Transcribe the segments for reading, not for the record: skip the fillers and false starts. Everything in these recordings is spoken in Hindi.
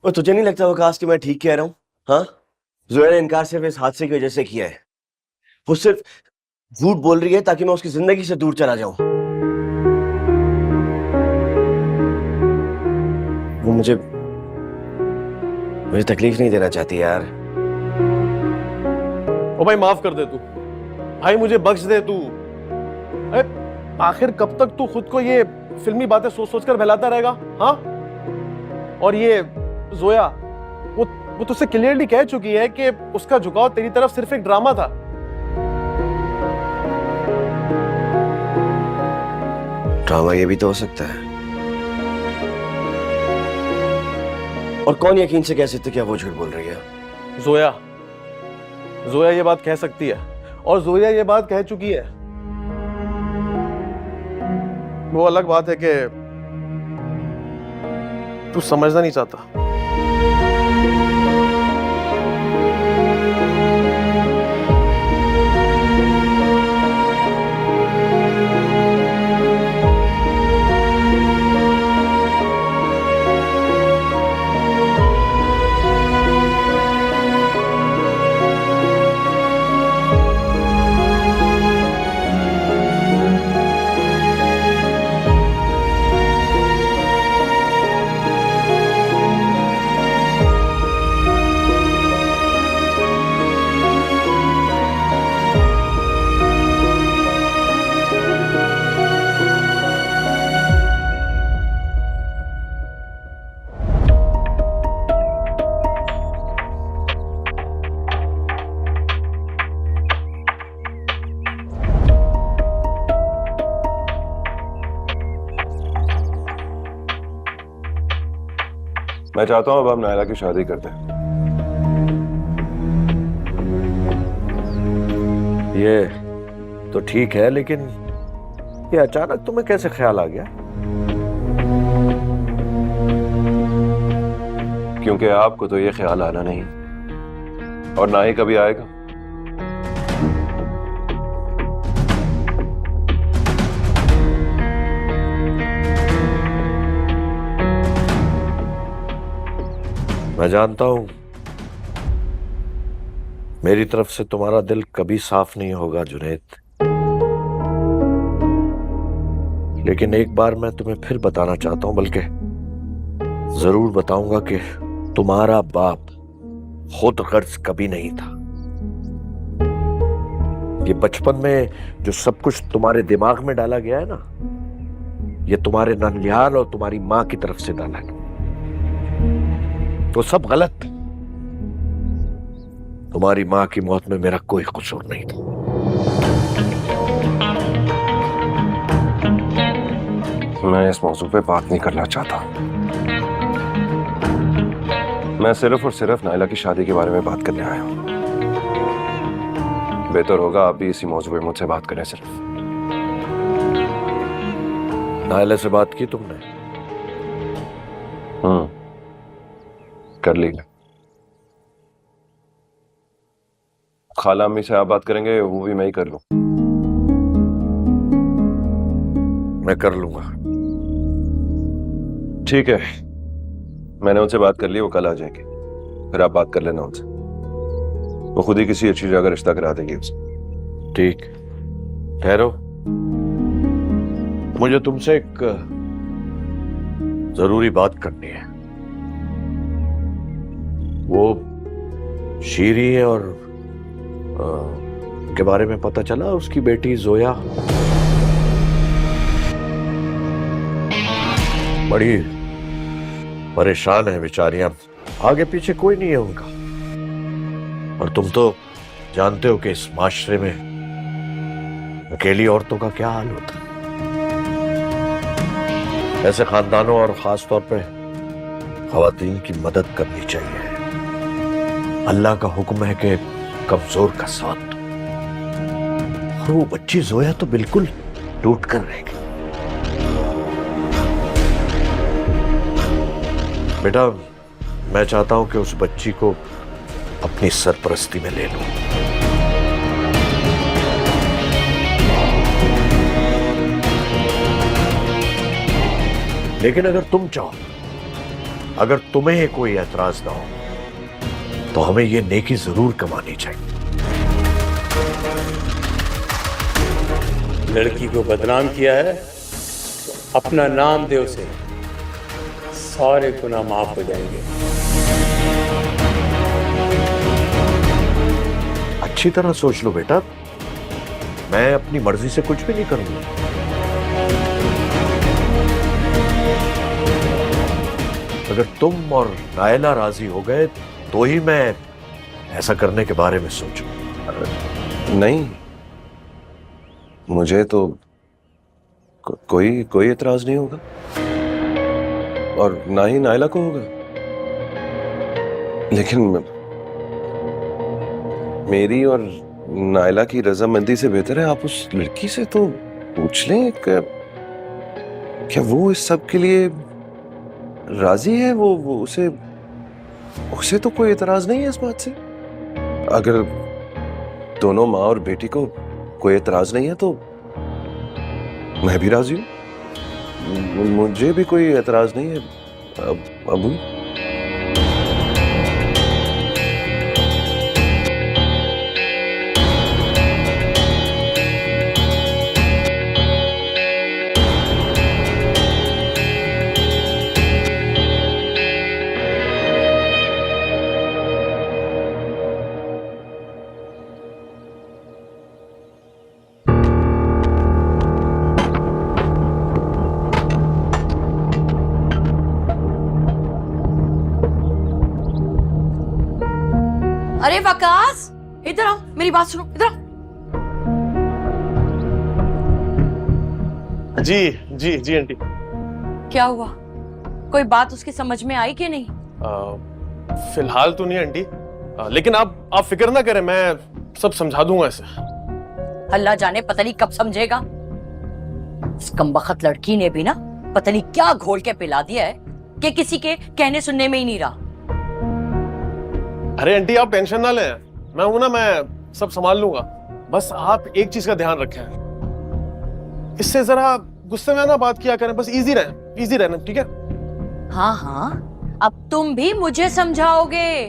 और तुझे नहीं लगता वकास कि मैं ठीक कह रहा हूँ? हाँ, जोया ने इनकार सिर्फ इस हादसे की वजह से किया है। वो सिर्फ झूठ बोल रही है ताकि मैं उसकी जिंदगी से दूर चला जाऊं। वो मुझे मुझे तकलीफ नहीं देना चाहती यार। ओ भाई माफ कर दे तू, भाई मुझे बख्श दे तू। अरे आखिर कब तक तू खुद को ये फिल्मी बातें सोच सोच कर बहलाता रहेगा? हाँ, और ये जोया वो तुझसे क्लियरली कह चुकी है कि उसका झुकाव तेरी तरफ सिर्फ एक ड्रामा था। ड्रामा ये भी तो हो सकता है। और कौन यकीन से कह सकते क्या वो झूठ बोल रही है? जोया जोया ये बात कह सकती है, और जोया ये बात कह चुकी है। वो अलग बात है कि तू समझना नहीं चाहता। मैं चाहता हूं अब हम नायला की शादी करते हैं। ये तो ठीक है, लेकिन ये अचानक तुम्हें कैसे ख्याल आ गया? क्योंकि आपको तो ये ख्याल आना नहीं और ना ही कभी आएगा। मैं जानता हूं मेरी तरफ से तुम्हारा दिल कभी साफ नहीं होगा जुनैद, लेकिन एक बार मैं तुम्हें फिर बताना चाहता हूं, बल्कि जरूर बताऊंगा कि तुम्हारा बाप खुद गर्ज कभी नहीं था। ये बचपन में जो सब कुछ तुम्हारे दिमाग में डाला गया है ना, ये तुम्हारे ननिहाल और तुम्हारी मां की तरफ से डाला गया, तो सब गलत। तुम्हारी मां की मौत में मेरा कोई कसूर नहीं था। मैं इस मौजू पे बात नहीं करना चाहता। मैं सिर्फ और सिर्फ नायला की शादी के बारे में बात करने आया हूं। बेहतर होगा आप भी इसी मौजू पे मुझसे बात करें। सिर्फ नायला से बात की तुमने? कर ली। खाला अम्मी से आप बात करेंगे, वो भी मैं ही कर लूं? मैं कर लूंगा। ठीक है, मैंने उनसे बात कर ली, वो कल आ जाएंगे। फिर आप बात कर लेना उनसे, वो खुद ही किसी अच्छी जगह रिश्ता करा देंगे उनसे। ठीक, ठहरो, मुझे तुमसे एक जरूरी बात करनी है। वो शीरी है और के बारे में पता चला उसकी बेटी जोया बड़ी परेशान है बेचारियां, आगे पीछे कोई नहीं है उनका। और तुम तो जानते हो कि इस माशरे में अकेली औरतों का क्या हाल होता है। ऐसे खानदानों और खास तौर पे खवातीन की मदद करनी चाहिए। अल्लाह का हुक्म है कि कमजोर का साथ दो। और वो बच्ची जोया तो बिल्कुल टूट कर रहेगी। बेटा, मैं चाहता हूं कि उस बच्ची को अपनी सरपरस्ती में ले लूं। लेकिन अगर तुम चाहो, अगर तुम्हें कोई एतराज ना हो तो हमें ये नेकी जरूर कमानी चाहिए। लड़की को बदनाम किया है तो अपना नाम दे उसे, सारे गुनाह माफ हो जाएंगे। अच्छी तरह सोच लो बेटा, मैं अपनी मर्जी से कुछ भी नहीं करूंगा। अगर तुम और नायला राजी हो गए तो ही मैं ऐसा करने के बारे में सोचूं। नहीं, मुझे तो कोई एतराज नहीं होगा और ना ही नायला को होगा। लेकिन मेरी और नायला की रजामंदी से बेहतर है आप उस लड़की से तो पूछ लें क्या वो इस सब के लिए राजी है। वो उसे तो कोई एतराज नहीं है इस बात से। अगर दोनों माँ और बेटी को कोई एतराज नहीं है तो मैं भी राजी हूं। मुझे भी कोई एतराज नहीं है अबू। अरे वकास, इधर आओ, मेरी बात सुनो, इधर आओ। जी जी जी आंटी। क्या हुआ? कोई बात उसकी समझ में आई कि नहीं? फिलहाल तो नहीं आंटी, लेकिन आप फिक्र ना करें, मैं सब समझा दूंगा इसे। अल्लाह जाने पता नहीं कब समझेगा। इस कमबख्त लड़की ने भी ना पता नहीं क्या घोल के पिला दिया है कि किसी के कहने सुनने में ही नहीं रहा। अरे आंटी आप टेंशन ना लें, मैं हूं ना, मैं सब संभाल लूंगा। बस आप एक चीज का ध्यान रखें, इससे जरा गुस्से में ना बात किया करें, बस इजी रहना, ठीक है? हाँ हाँ, अब तुम भी मुझे समझाओगे।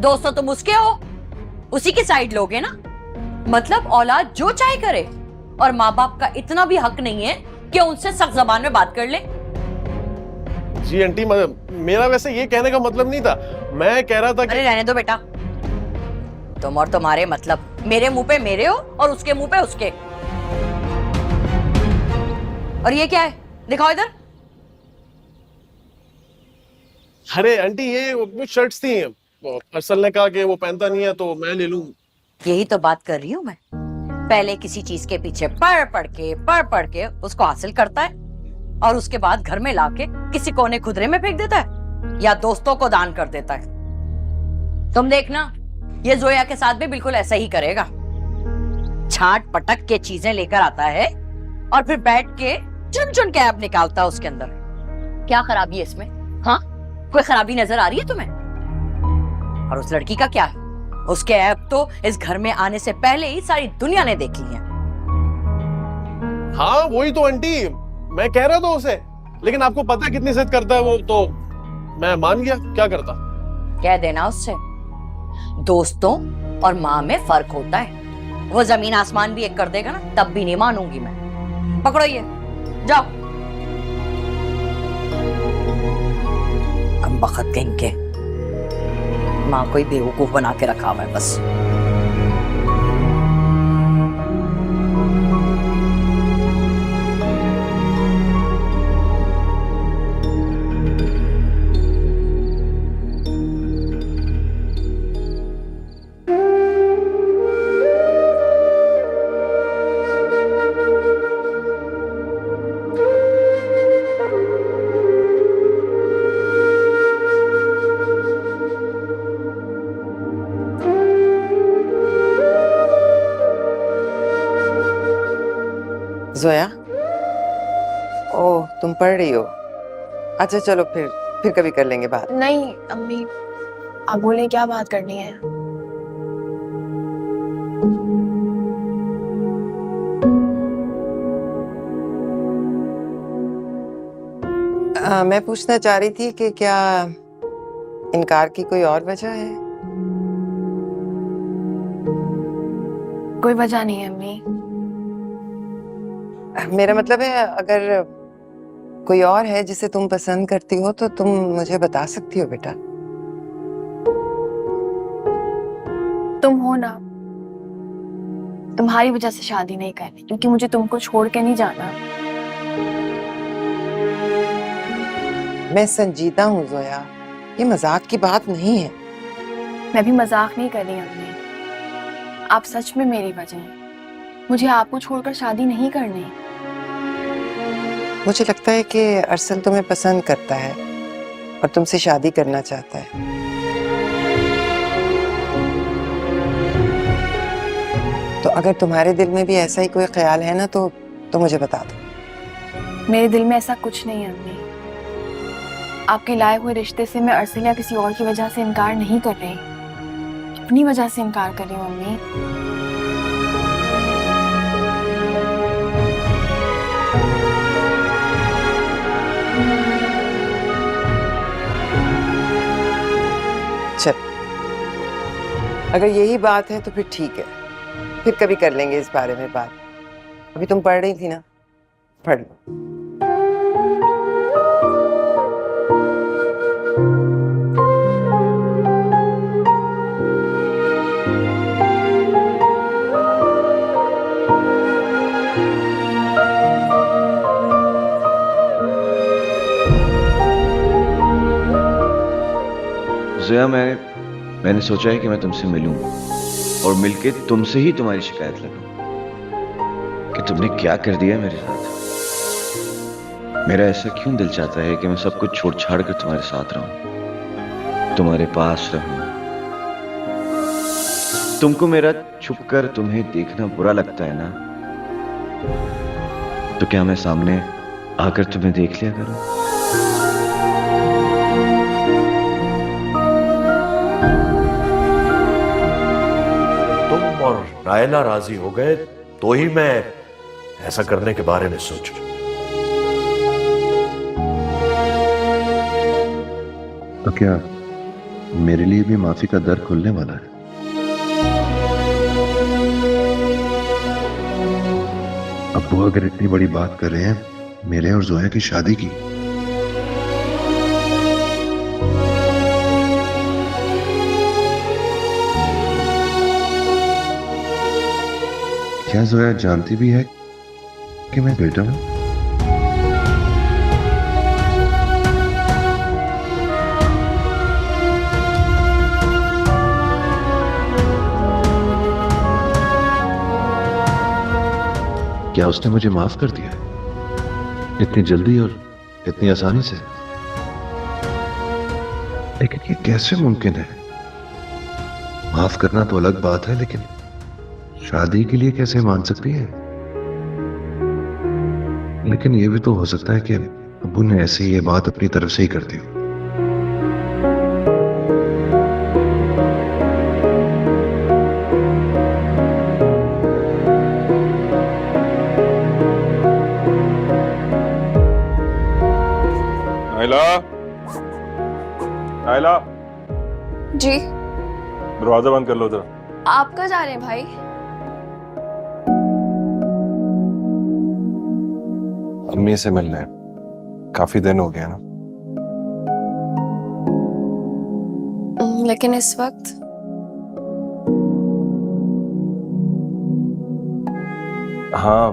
दोस्तों तुम उसके हो, उसी की साइड लोगे ना। मतलब औलाद जो चाहे करे और माँ बाप का इतना भी हक नहीं है कि उनसे सख्त जबान में बात कर ले। जी आंटी, मेरा वैसे ये कहने का मतलब नहीं था, मैं कह रहा था कि... अरे रहने दो बेटा, तुम और तुम्हारे मतलब, मेरे मुंह पे मेरे हो और उसके मुंह पे उसके। और ये क्या है, दिखाओ इधर। अरे आंटी ये अपनी शर्ट्स थी, अरसल ने कहा कि वो पहनता नहीं है तो मैं ले लूं। यही तो बात कर रही हूँ मैं। पहले किसी चीज के पीछे पढ़ के उसको हासिल करता है और उसके बाद घर में लाके किसी कोने खुदरे में फेंक देता है या दोस्तों को दान कर देता है। तुम देखना, ये जोया के साथ भी बिल्कुल ऐसा ही करेगा। छाट पटक के चीजें लेकर आता है और फिर बैठ के चुन चुन के ऐप निकालता है उसके अंदर। क्या खराबी है इसमें? हाँ, कोई खराबी नजर आ रही है तुम्हें? और उस लड़की का क्या है? उसके ऐप तो इस घर में आने से पहले ही सारी दुनिया ने देख ली है। हाँ वही तो आंटी, मैं कह रहा था उसे, लेकिन आपको पता है कितनी जिद करता है वो, तो मैं मान गया। क्या करता? कह देना उससे, दोस्तों और माँ में फर्क होता है। वो जमीन आसमान भी एक कर देगा ना, तब भी नहीं मानूंगी मैं। पकड़ो ये, जाओ। हम बखत कहीं के माँ को ही बेवकूफ बना के रखा हुआ है बस। जोया, ओह तुम पढ़ रही हो? अच्छा चलो फिर कभी कर लेंगे बात। नहीं अम्मी, आप बोले क्या बात करनी है? मैं पूछना चाह रही थी कि क्या इनकार की कोई और वजह है? कोई वजह नहीं है अम्मी। मेरा मतलब है अगर कोई और है जिसे तुम पसंद करती हो तो तुम मुझे बता सकती हो बेटा। तुम हो ना, तुम्हारी वजह से शादी नहीं करनी, क्योंकि मुझे तुमको छोड़ के नहीं जाना। मैं संजीदा हूँ जोया, ये मजाक की बात नहीं है। मैं भी मजाक नहीं कर रही अम्मी, आप सच में मेरी वजह हैं। मुझे आपको छोड़कर शादी नहीं करनी। मुझे लगता है कि अरसल तुम्हें पसंद करता है और तुमसे शादी करना चाहता है। तो अगर तुम्हारे दिल में भी ऐसा ही कोई ख्याल है ना तो मुझे बता दो। मेरे दिल में ऐसा कुछ नहीं है अम्मी। आपके लाए हुए रिश्ते से मैं अरसल या किसी और की वजह से इनकार नहीं कर रही, अपनी वजह से इनकार कर रही हूँ अम्मी। चल, अगर यही बात है तो फिर ठीक है, फिर कभी कर लेंगे इस बारे में बात। अभी तुम पढ़ रही थी ना, पढ़ लो। ज़ोया, मैंने सोचा है कि मैं तुमसे मिलूं और मिलके तुमसे ही तुम्हारी शिकायत लगाऊं कि तुमने क्या कर दिया मेरे साथ। मेरा ऐसा क्यों दिल चाहता है कि मैं सब कुछ छोड़ छाड़ कर तुम्हारे साथ रहूं, तुम्हारे पास रहूं। तुमको मेरा छुपकर तुम्हें देखना बुरा लगता है ना, तो क्या मैं सामने आकर तुम्हें देख लिया करूं? तुम और नायला राजी हो गए तो ही मैं ऐसा करने के बारे में सोचूं। तो क्या मेरे लिए भी माफी का दर खुलने वाला है? अब्बू अगर इतनी बड़ी बात कर रहे हैं मेरे और जोया की शादी की, क्या जोया जानती भी है कि मैं बेटा हूं? क्या उसने मुझे माफ कर दिया इतनी जल्दी और इतनी आसानी से? लेकिन ये कैसे मुमकिन है? माफ करना तो अलग बात है, लेकिन शादी के लिए कैसे मान सकती है? लेकिन ये भी तो हो सकता है कि अब्बू ने ऐसे ये बात अपनी तरफ से ही कर दी हो। नाइला, नाइला, जी दरवाजा बंद कर लो जरा। आप कहाँ जा रहे हैं भाई? अम्मी से मिलने काफी दिन हो गया ना। लेकिन इस वक्त हाँ,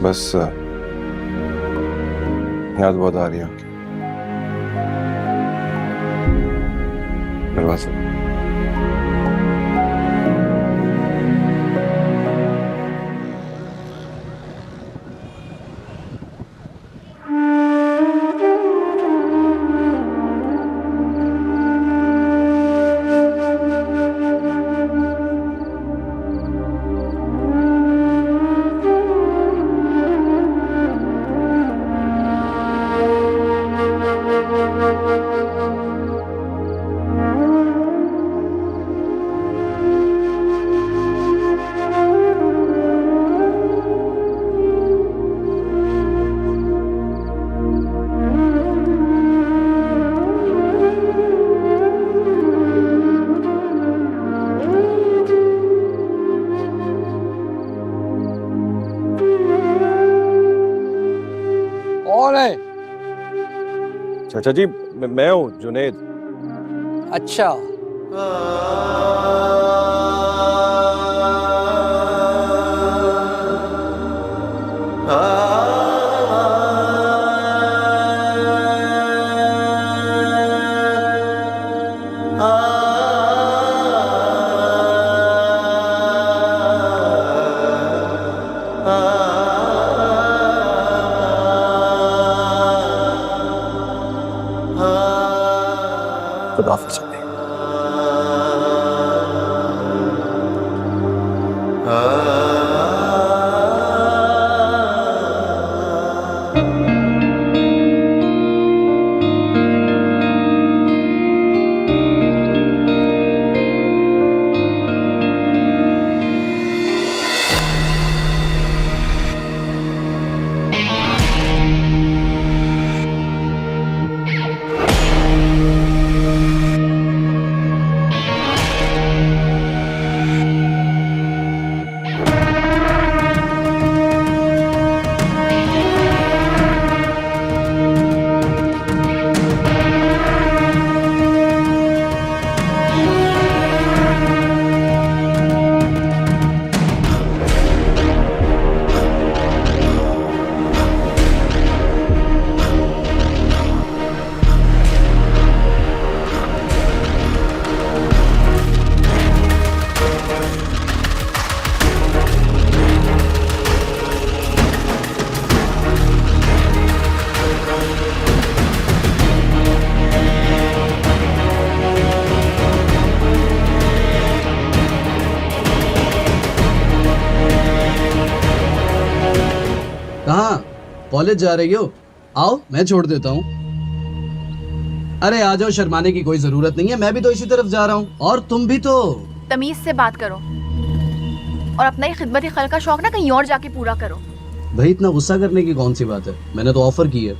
बस याद बहुत आ रही है। दरवाजा चाचा जी मैं हूँ जुनेद। अच्छा, खुदाफिज़। कहाँ कॉलेज जा रही हो? आओ मैं छोड़ देता हूँ। अरे आ जाओ, शर्माने की कोई जरूरत नहीं है, मैं भी तो इसी तरफ जा रहा हूँ और तुम भी तो। तमीज से बात करो और अपना ही खिदमत खल का शौक ना कहीं और जाके पूरा करो। भाई इतना गुस्सा करने की कौन सी बात है, मैंने तो ऑफर की है,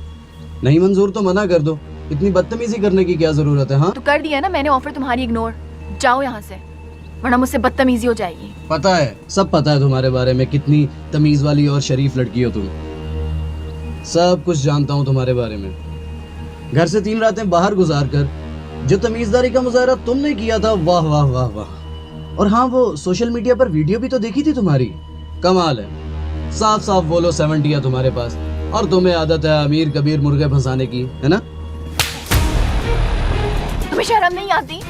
नहीं मंजूर तो मना कर दो, इतनी बदतमीजी करने की क्या जरूरत है? हाँ तो कर दिया ना मैंने ऑफर तुम्हारी इग्नोर। जाओ यहाँ से वरना मुझसे बदतमीजी हो जाएगी। पता है, सब पता है तुम्हारे बारे में, कितनी तमीज वाली और शरीफ लड़की हो तुम, सब कुछ जानता हूँ तुम्हारे बारे में। घर से 3 रातें बाहर गुजार कर जो तमीजदारी का मुजाहरा तुमने किया था, वाह वाह वाह वाह। और हाँ, वो सोशल मीडिया पर वीडियो भी तो देखी थी तुम्हारी, कमाल है। साफ साफ बोलो 70 है तुम्हारे पास, और तुम्हें आदत है अमीर कबीर मुर्गे फंसाने की, है ना? तुम्हें शर्म नहीं आती?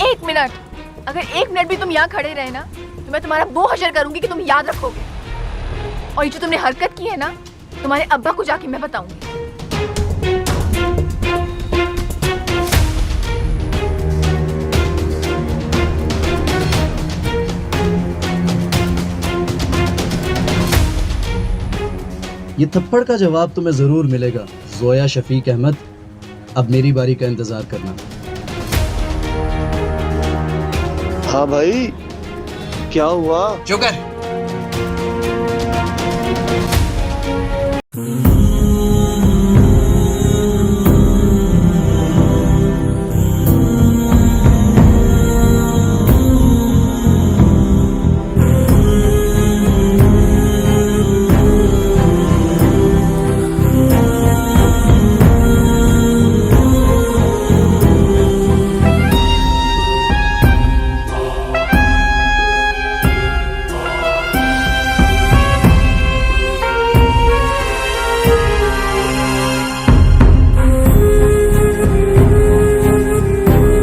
1 मिनट, अगर 1 मिनट भी तुम यहाँ खड़े रहे ना तो मैं तुम्हारा वो हशर करूंगी कि तुम याद रखोगे। और ये जो तुमने हरकत की है ना, तुम्हारे अब्बा को जाके मैं बताऊंगी। ये थप्पड़ का जवाब तुम्हें जरूर मिलेगा जोया शफीक अहमद। अब मेरी बारी का इंतजार करना। हाँ भाई, क्या हुआ? चुप कर।